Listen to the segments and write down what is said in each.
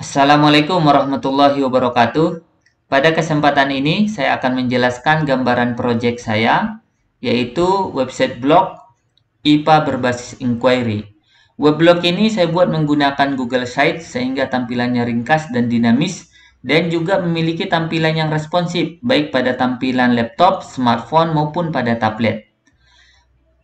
Assalamualaikum warahmatullahi wabarakatuh. Pada kesempatan ini, saya akan menjelaskan gambaran proyek saya, yaitu website blog IPA berbasis inquiry. Web blog ini saya buat menggunakan Google Sites sehingga tampilannya ringkas dan dinamis, dan juga memiliki tampilan yang responsif, baik pada tampilan laptop, smartphone, maupun pada tablet.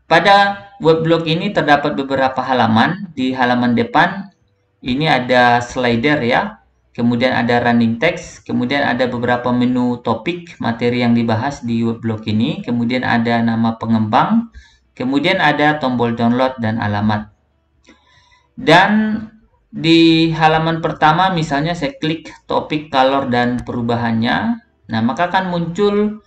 Pada web blog ini terdapat beberapa halaman. Di halaman depan ini ada slider ya, kemudian ada running text, kemudian ada beberapa menu topik materi yang dibahas di web blog ini, kemudian ada nama pengembang, kemudian ada tombol download dan alamat. Dan di halaman pertama misalnya saya klik topik color dan perubahannya, nah maka akan muncul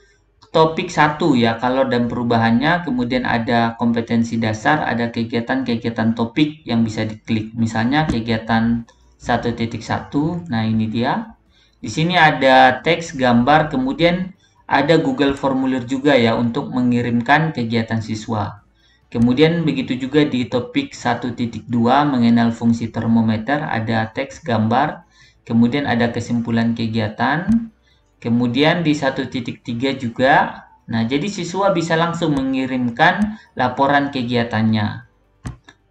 topik 1 ya, color dan perubahannya, kemudian ada kompetensi dasar, ada kegiatan-kegiatan topik yang bisa diklik. Misalnya kegiatan 1.1. Nah, ini dia. Di sini ada teks, gambar, kemudian ada Google Formulir juga ya untuk mengirimkan kegiatan siswa. Kemudian begitu juga di topik 1.2 mengenal fungsi termometer, ada teks, gambar, kemudian ada kesimpulan kegiatan. Kemudian di 1.3 juga, nah jadi siswa bisa langsung mengirimkan laporan kegiatannya.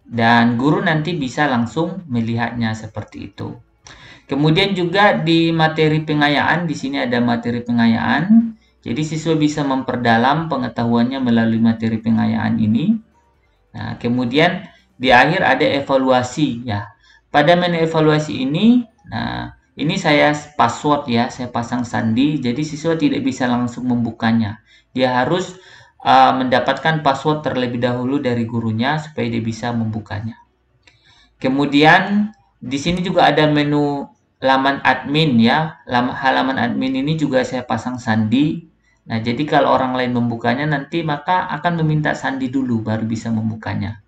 Dan guru nanti bisa langsung melihatnya seperti itu. Kemudian juga di materi pengayaan, di sini ada materi pengayaan. Jadi siswa bisa memperdalam pengetahuannya melalui materi pengayaan ini. Nah, kemudian di akhir ada evaluasi ya. Pada menu evaluasi ini, nah ini saya password ya, saya pasang sandi, jadi siswa tidak bisa langsung membukanya. Dia harus mendapatkan password terlebih dahulu dari gurunya supaya dia bisa membukanya. Kemudian di sini juga ada menu laman admin ya. Halaman admin ini juga saya pasang sandi. Nah, jadi kalau orang lain membukanya nanti maka akan meminta sandi dulu baru bisa membukanya.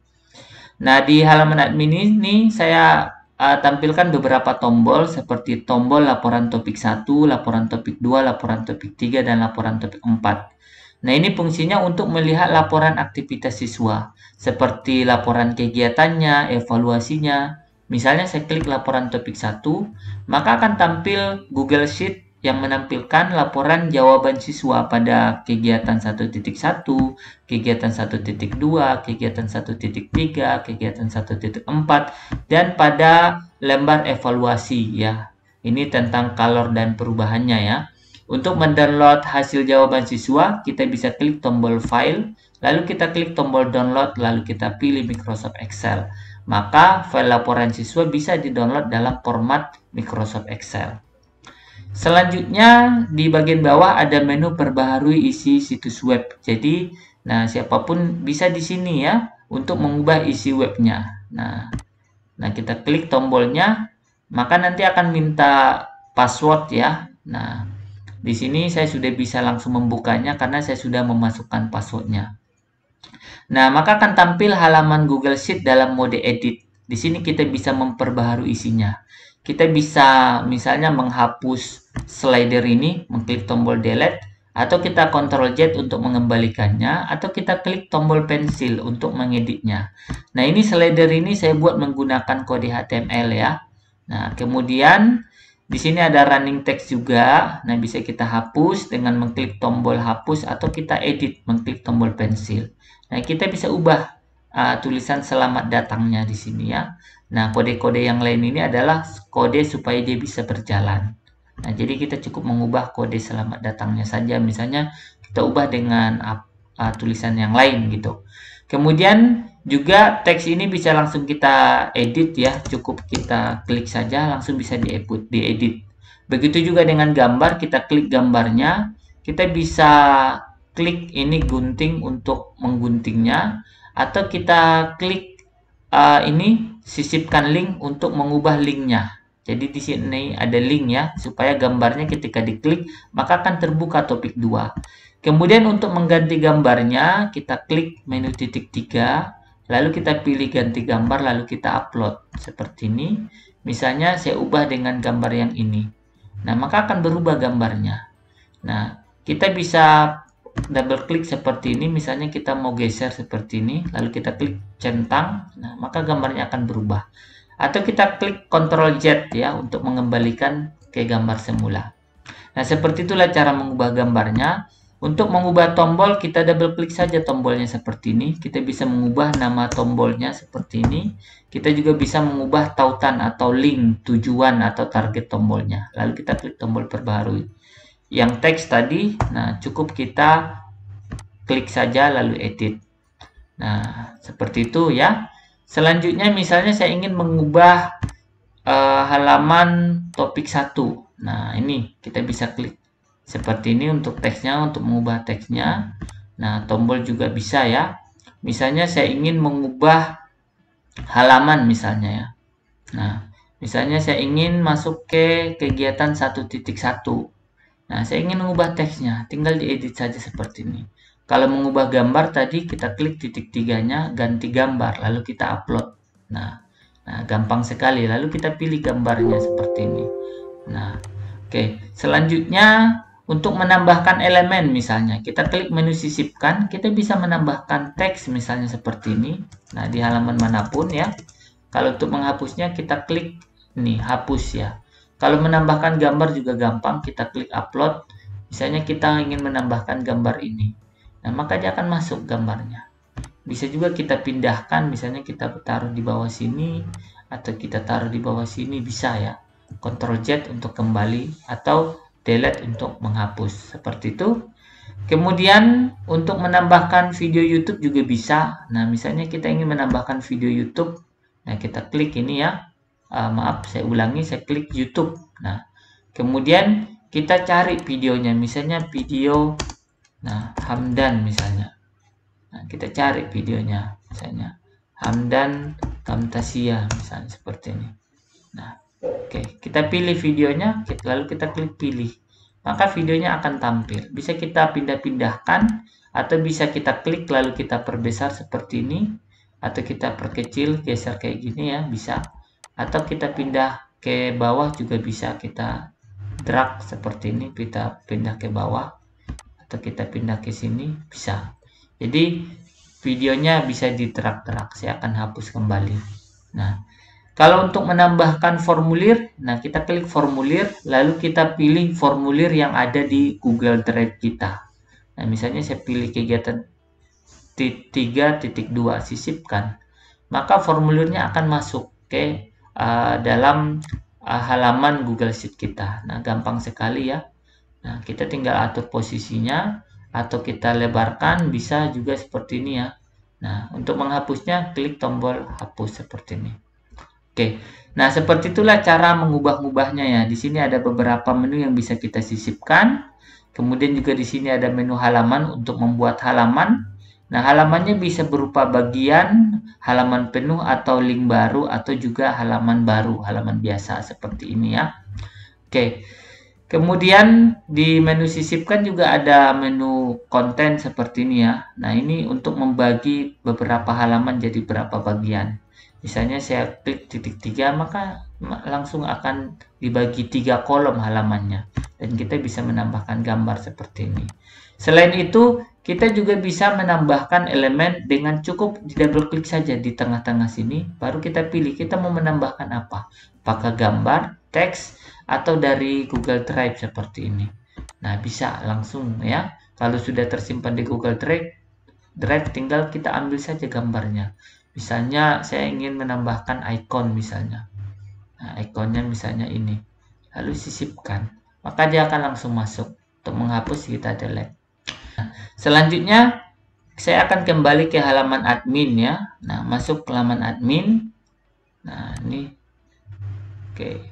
Nah, di halaman admin ini saya tampilkan beberapa tombol seperti tombol laporan topik 1, laporan topik 2, laporan topik 3, dan laporan topik 4. Nah, ini fungsinya untuk melihat laporan aktivitas siswa, seperti laporan kegiatannya, evaluasinya. Misalnya saya klik laporan topik 1, maka akan tampil Google Sheet yang menampilkan laporan jawaban siswa pada kegiatan 1.1, kegiatan 1.2, kegiatan 1.3, kegiatan 1.4, dan pada lembar evaluasi ya. Ini tentang color dan perubahannya ya. Untuk mendownload hasil jawaban siswa, kita bisa klik tombol file, lalu kita klik tombol download, lalu kita pilih Microsoft Excel. Maka file laporan siswa bisa di-download dalam format Microsoft Excel. Selanjutnya di bagian bawah ada menu perbaharui isi situs web. Jadi, nah siapapun bisa di sini ya untuk mengubah isi webnya. Nah, kita klik tombolnya, maka nanti akan minta password ya. Nah, di sini saya sudah bisa langsung membukanya karena saya sudah memasukkan passwordnya. Nah, maka akan tampil halaman Google Sheet dalam mode edit. Di sini kita bisa memperbaharui isinya. Kita bisa misalnya menghapus slider ini, mengklik tombol delete, atau kita Ctrl Z untuk mengembalikannya, atau kita klik tombol pensil untuk mengeditnya. Nah, ini slider ini saya buat menggunakan kode HTML ya. Nah, kemudian di sini ada running text juga. Nah, bisa kita hapus dengan mengklik tombol hapus atau kita edit mengklik tombol pensil. Nah, kita bisa ubah tulisan selamat datangnya di sini ya. Nah, kode-kode yang lain ini adalah kode supaya dia bisa berjalan. Nah, jadi kita cukup mengubah kode selamat datangnya saja. Misalnya kita ubah dengan tulisan yang lain gitu. Kemudian juga teks ini bisa langsung kita edit ya. Cukup kita klik saja langsung bisa diedit. Begitu juga dengan gambar, kita klik gambarnya. Kita bisa klik ini gunting untuk mengguntingnya. Atau kita klik ini sisipkan link untuk mengubah linknya. Jadi di sini ada link ya, supaya gambarnya ketika diklik maka akan terbuka topik 2. Kemudian untuk mengganti gambarnya kita klik menu titik 3, lalu kita pilih ganti gambar, lalu kita upload seperti ini. Misalnya saya ubah dengan gambar yang ini. Nah, maka akan berubah gambarnya. Nah, kita bisa double klik seperti ini, misalnya kita mau geser seperti ini, lalu kita klik centang, nah maka gambarnya akan berubah. Atau kita klik Ctrl Z ya untuk mengembalikan ke gambar semula. Nah, seperti itulah cara mengubah gambarnya. Untuk mengubah tombol, kita double klik saja tombolnya seperti ini. Kita bisa mengubah nama tombolnya seperti ini. Kita juga bisa mengubah tautan atau link tujuan atau target tombolnya. Lalu kita klik tombol perbaharui. Yang teks tadi, nah cukup kita klik saja lalu edit. Nah, seperti itu ya. Selanjutnya misalnya saya ingin mengubah halaman topik 1. Nah, ini kita bisa klik seperti ini untuk teksnya, untuk mengubah teksnya. Nah, tombol juga bisa ya. Misalnya saya ingin mengubah halaman misalnya ya. Nah, misalnya saya ingin masuk ke kegiatan 1.1. Nah, saya ingin mengubah teksnya, tinggal diedit saja seperti ini. Kalau mengubah gambar tadi kita klik titik 3-nya, ganti gambar, lalu kita upload. Nah, gampang sekali. Lalu kita pilih gambarnya seperti ini. Nah, oke. Selanjutnya untuk menambahkan elemen misalnya, kita klik menu sisipkan, kita bisa menambahkan teks misalnya seperti ini. Nah, di halaman manapun ya. Kalau untuk menghapusnya kita klik nih, hapus ya. Kalau menambahkan gambar juga gampang, kita klik upload. Misalnya kita ingin menambahkan gambar ini. Nah, maka dia akan masuk gambarnya. Bisa juga kita pindahkan, misalnya kita taruh di bawah sini atau kita taruh di bawah sini, bisa ya. Ctrl Z untuk kembali atau delete untuk menghapus, seperti itu. Kemudian untuk menambahkan video YouTube juga bisa. Nah, misalnya kita ingin menambahkan video YouTube, nah kita klik ini ya. Maaf, saya ulangi, saya klik YouTube. Nah, kemudian kita cari videonya, misalnya video, nah Hamdan misalnya. Nah, kita cari videonya, misalnya Hamdan Kamtasia misalnya seperti ini. Nah, oke, kita pilih videonya, lalu kita klik pilih. Maka videonya akan tampil. Bisa kita pindah-pindahkan atau bisa kita klik lalu kita perbesar seperti ini, atau kita perkecil, geser kayak gini ya, bisa. Atau kita pindah ke bawah juga bisa, kita drag seperti ini, kita pindah ke bawah atau kita pindah ke sini, bisa. Jadi videonya bisa di-drag. Saya akan hapus kembali. Nah, kalau untuk menambahkan formulir, nah kita klik formulir, lalu kita pilih formulir yang ada di Google Drive kita. Nah, misalnya saya pilih kegiatan 3.2 sisipkan, maka formulirnya akan masuk ke dalam halaman Google Sheet kita. Nah, gampang sekali ya. Nah, kita tinggal atur posisinya atau kita lebarkan, bisa juga seperti ini ya. Nah, untuk menghapusnya klik tombol hapus seperti ini. Oke, nah seperti itulah cara mengubah-ubahnya ya. Di sini ada beberapa menu yang bisa kita sisipkan. Kemudian juga di sini ada menu halaman untuk membuat halaman. Nah, halamannya bisa berupa bagian, halaman penuh atau link baru, atau juga halaman baru, halaman biasa seperti ini ya. Oke, kemudian di menu sisipkan juga ada menu konten seperti ini ya. Nah, ini untuk membagi beberapa halaman jadi berapa bagian. Misalnya saya klik titik 3, maka langsung akan dibagi 3 kolom halamannya. Dan kita bisa menambahkan gambar seperti ini. Selain itu, kita juga bisa menambahkan elemen dengan cukup di double klik saja di tengah-tengah sini. Baru kita pilih, kita mau menambahkan apa. Apakah gambar, teks, atau dari Google Drive seperti ini. Nah, bisa langsung ya. Kalau sudah tersimpan di Google Drive, tinggal kita ambil saja gambarnya. Misalnya saya ingin menambahkan icon misalnya. Nah, ikonnya misalnya ini. Lalu sisipkan. Maka dia akan langsung masuk. Untuk menghapus kita delete. Nah, selanjutnya saya akan kembali ke halaman admin ya. Nah, masuk ke halaman admin. Nah, ini. Oke.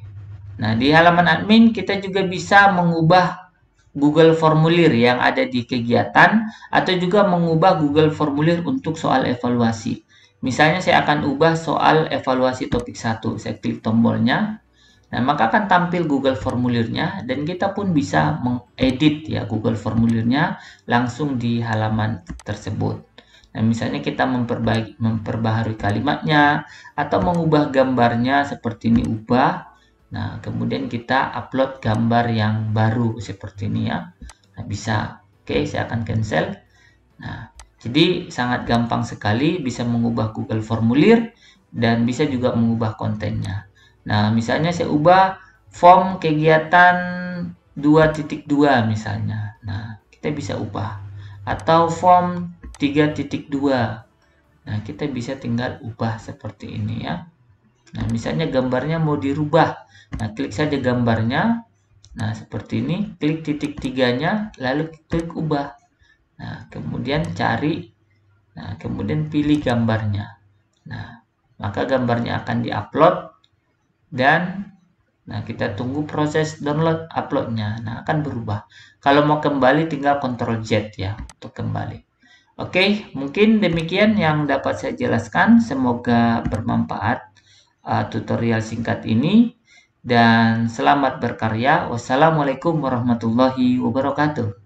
Nah, di halaman admin kita juga bisa mengubah Google Formulir yang ada di kegiatan atau juga mengubah Google Formulir untuk soal evaluasi. Misalnya saya akan ubah soal evaluasi topik 1. Saya klik tombolnya. Nah, maka akan tampil Google Formulirnya dan kita pun bisa mengedit ya Google Formulirnya langsung di halaman tersebut. Nah, misalnya kita memperbaharui kalimatnya atau mengubah gambarnya seperti ini, ubah. Nah, kemudian kita upload gambar yang baru seperti ini ya. Nah, bisa. Oke, saya akan cancel. Nah, jadi sangat gampang sekali bisa mengubah Google Formulir, dan bisa juga mengubah kontennya. Nah, misalnya saya ubah form kegiatan 2.2 misalnya. Nah, kita bisa ubah. Atau form 3.2. Nah, kita bisa tinggal ubah seperti ini ya. Nah, misalnya gambarnya mau dirubah. Nah, klik saja gambarnya. Nah, seperti ini. Klik titik 3-nya, lalu klik ubah. Nah, kemudian cari. Nah, kemudian pilih gambarnya. Nah, maka gambarnya akan diupload dan kita tunggu proses download uploadnya. Nah, akan berubah. Kalau mau kembali tinggal Ctrl Z ya untuk kembali. Oke, mungkin demikian yang dapat saya jelaskan. Semoga bermanfaat tutorial singkat ini dan selamat berkarya. Wassalamualaikum warahmatullahi wabarakatuh.